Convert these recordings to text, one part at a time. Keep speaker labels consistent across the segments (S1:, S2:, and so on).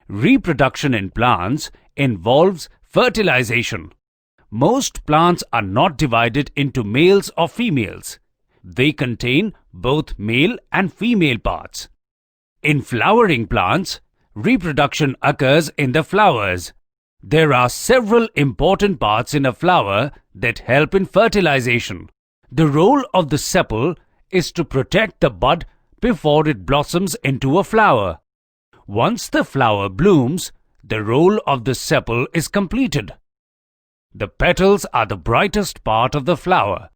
S1: Reproduction in plants involves fertilization. Most plants are not divided into males or females. They contain both male and female parts. In flowering plants, reproduction occurs in the flowers. There are several important parts in a flower that help in fertilization. The role of the sepal is to protect the bud before it blossoms into a flower. Once the flower blooms, the role of the sepal is completed. The petals are the brightest part of the flower.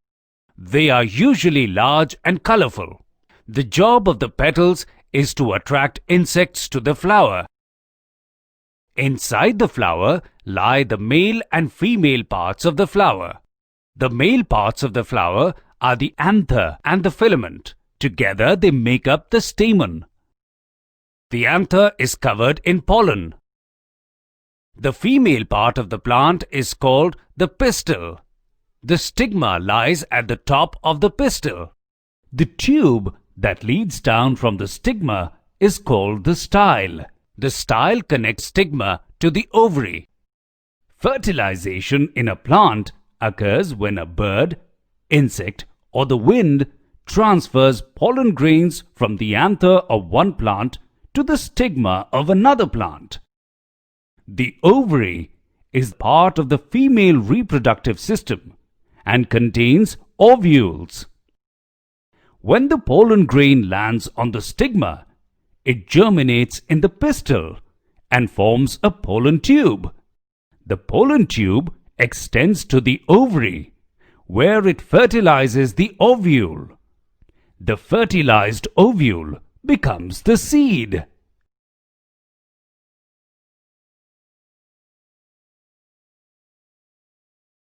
S1: They are usually large and colorful. The job of the petals is to attract insects to the flower. Inside the flower lie the male and female parts of the flower. The male parts of the flower are the anther and the filament. Together they make up the stamen. The anther is covered in pollen. The female part of the plant is called the pistil. The stigma lies at the top of the pistil. The tube that leads down from the stigma is called the style. The style connects stigma to the ovary. Fertilization in a plant occurs when a bird, insect, or the wind transfers pollen grains from the anther of one plant to the stigma of another plant. The ovary is part of the female reproductive system and contains ovules. When the pollen grain lands on the stigma, it germinates in the pistil and forms a pollen tube. The pollen tube extends to the ovary, where it fertilizes the ovule. The fertilized ovule becomes the seed.